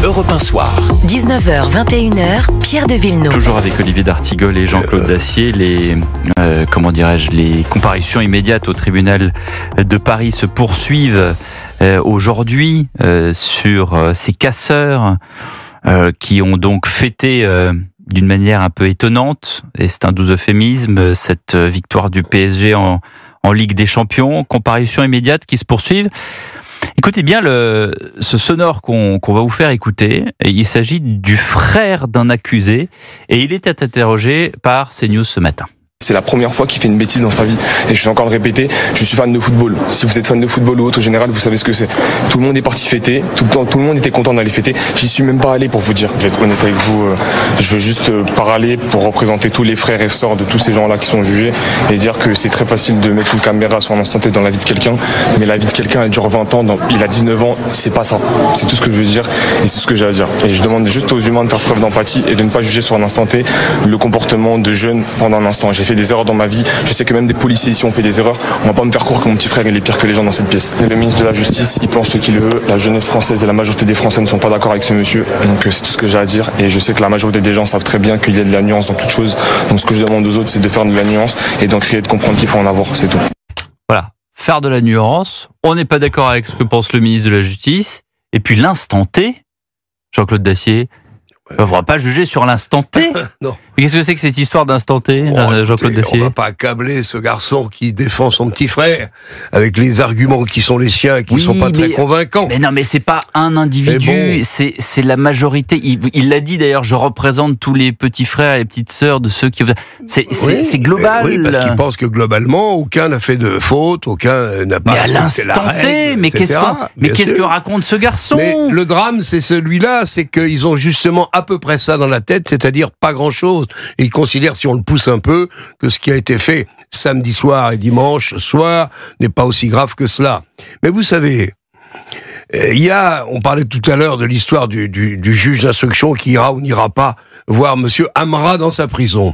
Europe 1 Soir. 19h, 21h, Pierre de Villeneuve. Toujours avec Olivier d'Artigol et Jean-Claude Dacier, les comparutions immédiates au tribunal de Paris se poursuivent aujourd'hui sur ces casseurs qui ont donc fêté d'une manière un peu étonnante, et c'est un doux euphémisme, cette victoire du PSG en Ligue des Champions. Comparutions immédiates qui se poursuivent. Écoutez bien ce sonore qu'on va vous faire écouter. Il s'agit du frère d'un accusé et il était interrogé par CNews ce matin. C'est la première fois qu'il fait une bêtise dans sa vie. Et je suis encore le répéter, je suis fan de football. Si vous êtes fan de football ou autre, au général, vous savez ce que c'est. Tout le monde est parti fêter, tout le monde était content d'aller fêter. J'y suis même pas allé pour vous dire. Je vais être honnête avec vous, je veux juste parler pour représenter tous les frères et sœurs de tous ces gens-là qui sont jugés et dire que c'est très facile de mettre une caméra sur un instant T dans la vie de quelqu'un, mais la vie de quelqu'un, elle dure 20 ans, il a 19 ans, c'est pas ça. C'est tout ce que je veux dire et c'est ce que j'ai à dire. Et je demande juste aux humains de faire preuve d'empathie et de ne pas juger sur un instant T le comportement de jeunes pendant un instant. J'ai fait des erreurs dans ma vie. Je sais que même des policiers ici ont fait des erreurs. On va pas me faire croire que mon petit frère il est pire que les gens dans cette pièce. Et le ministre de la Justice, il pense ce qu'il veut. La jeunesse française et la majorité des Français ne sont pas d'accord avec ce monsieur. Donc c'est tout ce que j'ai à dire. Et je sais que la majorité des gens savent très bien qu'il y a de la nuance dans toute chose. Donc ce que je demande aux autres, c'est de faire de la nuance et d'en créer et de comprendre qu'il faut en avoir. C'est tout. Voilà. Faire de la nuance. On n'est pas d'accord avec ce que pense le ministre de la Justice. Et puis l'instant T, Jean-Claude Dacier, on ne va pas juger sur l'instant T. Non. Mais qu'est-ce que c'est que cette histoire d'instant T, Jean-Claude Dacier ? On va pas accabler ce garçon qui défend son petit frère avec les arguments qui sont les siens et qui sont pas très convaincants. Mais non, mais c'est pas un individu, c'est la majorité. Il l'a dit d'ailleurs, je représente tous les petits frères et les petites sœurs de ceux qui... C'est global. Oui, parce qu'il pense que globalement, aucun n'a fait de faute, aucun n'a pas... Mais à l'instant T, mais qu'est-ce que raconte ce garçon ? Mais le drame, c'est celui-là, c'est qu'ils ont justement à peu près ça dans la tête, c'est-à-dire pas grand-chose. Et ils considèrent, si on le pousse un peu, que ce qui a été fait samedi soir et dimanche soir n'est pas aussi grave que cela. Mais vous savez, on parlait tout à l'heure de l'histoire du juge d'instruction qui ira ou n'ira pas voir monsieur Amra dans sa prison.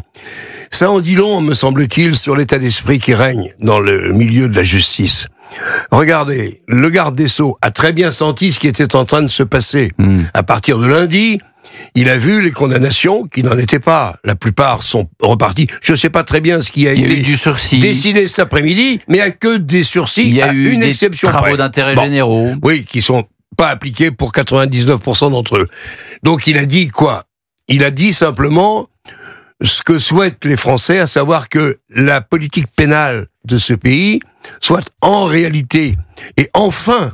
Ça en dit long, me semble-t-il, sur l'état d'esprit qui règne dans le milieu de la justice. Regardez, le garde des Sceaux a très bien senti ce qui était en train de se passer. À partir de lundi, il a vu les condamnations qui n'en étaient pas. La plupart sont reparties. Je ne sais pas très bien ce qui a été du sursis décidé cet après-midi, mais il n'y a que des sursis. Il y a eu une des exception travaux d'intérêt généraux. Oui, qui sont pas appliqués pour 99% d'entre eux. Donc il a dit quoi ? Il a dit simplement ce que souhaitent les Français, à savoir que la politique pénale de ce pays soit en réalité et enfin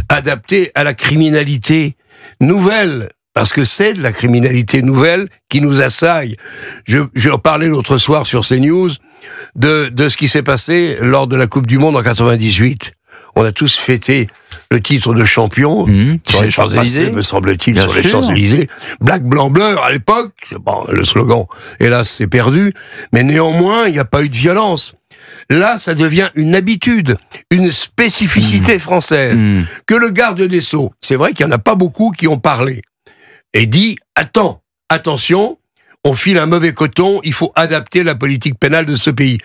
adaptée à la criminalité nouvelle. Parce que c'est de la criminalité nouvelle qui nous assaille. Je parlais l'autre soir sur CNews de ce qui s'est passé lors de la Coupe du Monde en 98. On a tous fêté le titre de champion sur les Champs-Élysées, me semble-t-il, bien sur sûr. les Champs-Élysées. Black, blanc, bleu, à l'époque, bon, le slogan, hélas, c'est perdu. Mais néanmoins, il n'y a pas eu de violence. Là, ça devient une habitude, une spécificité française. Que le garde des Sceaux, c'est vrai qu'il n'y en a pas beaucoup qui ont parlé, et dit, attention, on file un mauvais coton, il faut adapter la politique pénale de ce pays.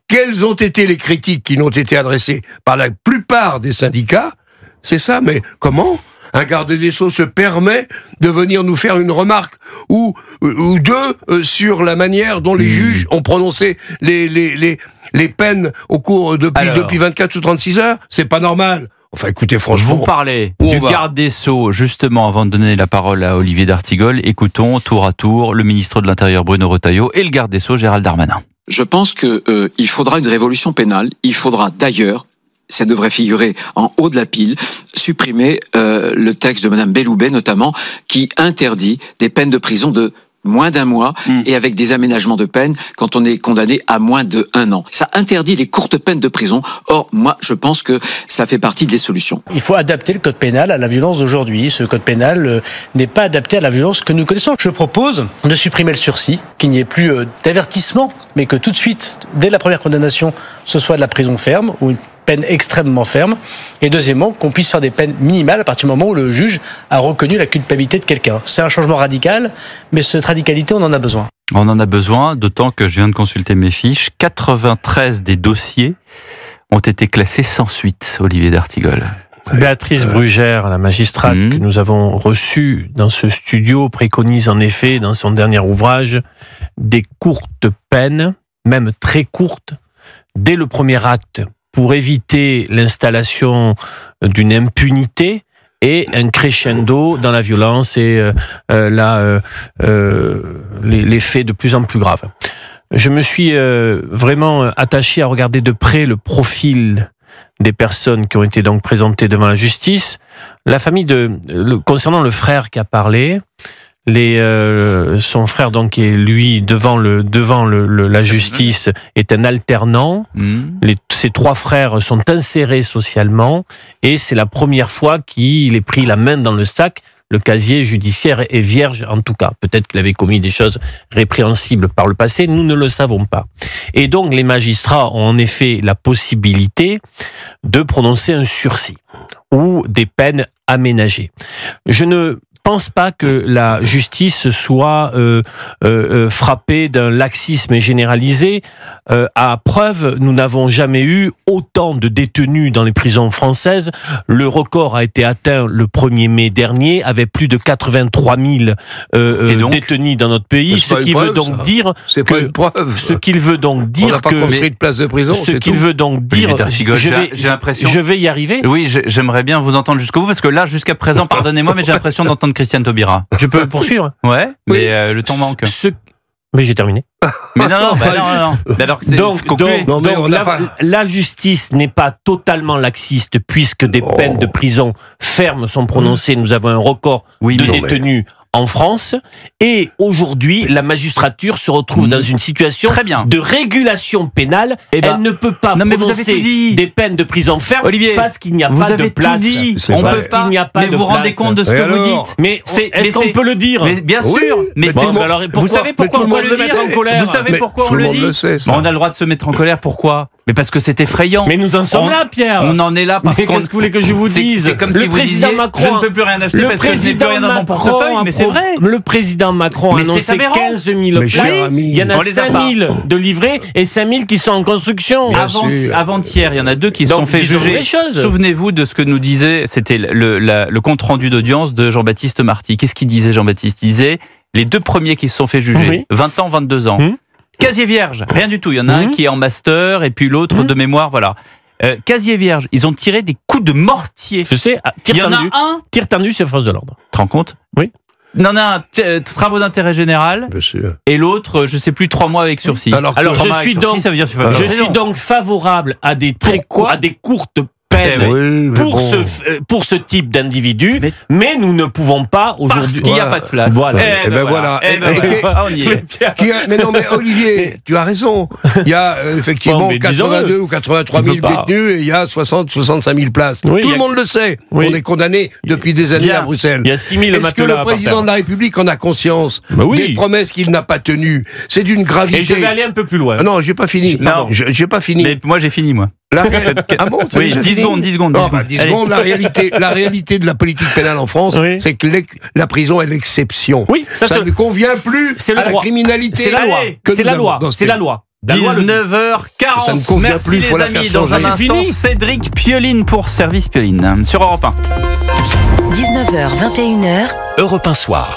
Quelles ont été les critiques qui n'ont été adressées par la plupart des syndicats ? C'est ça, mais comment un garde des Sceaux se permet de venir nous faire une remarque ou deux sur la manière dont les juges ont prononcé les peines au cours depuis 24 ou 36 heures ? C'est pas normal. Enfin, écoutez, franchement... Vous parlez du garde des Sceaux, justement, avant de donner la parole à Olivier d'Artigol. Écoutons, tour à tour, le ministre de l'Intérieur, Bruno Retailleau, et le garde des Sceaux, Gérald Darmanin. Je pense qu'il faudra une révolution pénale. Il faudra d'ailleurs, ça devrait figurer en haut de la pile, supprimer le texte de Madame Belloubet, notamment, qui interdit des peines de prison de moins d'1 mois et avec des aménagements de peine quand on est condamné à moins d'1 an. Ça interdit les courtes peines de prison. Or, moi, je pense que ça fait partie des solutions. Il faut adapter le code pénal à la violence d'aujourd'hui. Ce code pénal n'est pas adapté à la violence que nous connaissons. Je propose de supprimer le sursis, qu'il n'y ait plus d'avertissement, mais que tout de suite, dès la première condamnation, ce soit de la prison ferme ou une peine extrêmement ferme. Et deuxièmement, qu'on puisse faire des peines minimales à partir du moment où le juge a reconnu la culpabilité de quelqu'un. C'est un changement radical, mais cette radicalité, on en a besoin. On en a besoin, d'autant que je viens de consulter mes fiches. 93 des dossiers ont été classés sans suite, Olivier d'Artigol. Béatrice Brugère, la magistrate que nous avons reçue dans ce studio, préconise en effet dans son dernier ouvrage des courtes peines, même très courtes, dès le premier acte, pour éviter l'installation d'une impunité et un crescendo dans la violence et les faits de plus en plus graves. Je me suis vraiment attaché à regarder de près le profil des personnes qui ont été donc présentées devant la justice. La famille concernant le frère qui a parlé, son frère donc qui est lui devant la justice est un alternant. Ses 3 frères sont insérés socialement et c'est la première fois qu'il est pris la main dans le sac. Le casier judiciaire est vierge en tout cas. Peut-être qu'il avait commis des choses répréhensibles par le passé, nous ne le savons pas. Et donc les magistrats ont en effet la possibilité de prononcer un sursis ou des peines aménagées. Je ne pense pas que la justice soit frappée d'un laxisme généralisé. À preuve, nous n'avons jamais eu autant de détenus dans les prisons françaises. Le record a été atteint le 1er mai dernier, avec plus de 83 000 détenus dans notre pays. Ce qui veut donc dire c'est pas une preuve. Ce qu'il veut donc dire on n'a pas construit de place de prison. Ce qu'il veut donc dire, j'ai l'impression. Je vais y arriver. Oui, j'aimerais bien vous entendre jusqu'au bout parce que là, jusqu'à présent, pardonnez-moi, mais j'ai l'impression d'entendre Christiane Taubira. Je peux poursuivre? Ouais, mais le temps manque. Mais j'ai terminé. Mais non. Alors, la justice n'est pas totalement laxiste puisque des peines de prison fermes sont prononcées. Nous avons un record de détenus en France. Et aujourd'hui, la magistrature se retrouve dans une situation de régulation pénale. Elle ne peut pas prononcer des peines de prison ferme parce qu'il n'y a pas de place. On peut pas. Mais vous vous rendez compte de ce que vous dites? Mais est-ce qu'on peut le dire? Mais bien sûr. Mais vous savez pourquoi on peut le mettre en colère? Vous savez pourquoi on le dit? On a le droit de se mettre en colère. Pourquoi? Mais parce que c'est effrayant. Mais nous en sommes là, Pierre. On en est là parce qu'on. Qu'est-ce que vous voulez que je vous dise? C'est comme si vous disiez je ne peux plus rien acheter parce que je n'ai plus rien dans mon portefeuille. Mais c'est vrai. Le président Macron a annoncé 15 000 places. Il y en a 5 000 de livrés et 5 000 qui sont en construction. Avant-hier, il y en a 2 qui se sont fait juger. Souvenez-vous de ce que nous disait, c'était le compte-rendu d'audience de Jean-Baptiste Marty. Qu'est-ce qu'il disait, Jean-Baptiste? Il disait les 2 premiers qui se sont fait juger, 20 ans, 22 ans. Casier vierge, rien du tout. Il y en a un qui est en master et puis l'autre de mémoire, voilà. Casier vierge, ils ont tiré des coups de mortier. Je sais, tir tendu, c'est force de l'ordre. Tu te rends compte? Oui. Il y en a un travaux d'intérêt général et l'autre, je sais plus, 3 mois avec sursis. Alors je suis donc favorable à des courtes peine pour ce type d'individu, mais nous ne pouvons pas aujourd'hui. Parce qu'il n'y a pas de place. Voilà. On y est. Mais non, mais Olivier, tu as raison. Il y a effectivement 82 ou 83 000 détenus et il y a 65 000 places. Tout le monde le sait. On est condamné depuis des années à Bruxelles. Il y a 6 000 Est-ce que le président de la République en a conscience des promesses qu'il n'a pas tenues? C'est d'une gravité. Et je vais aller un peu plus loin. Non, j'ai pas fini. J'ai pas fini. Mais moi, j'ai fini, moi. Ah bon, oui, 10 secondes. 10 secondes, la réalité de la politique pénale en France, c'est que la prison est l'exception. Oui, ça ne convient plus à la criminalité. C'est la loi. C'est la loi. C'est la loi. 19h40. Ça ne convient Merci plus, faut les la faire amis. Dans un instant, Cédric Pioline pour Service Pioline sur Europe 1. 19h, 21h. Europe 1 Soir.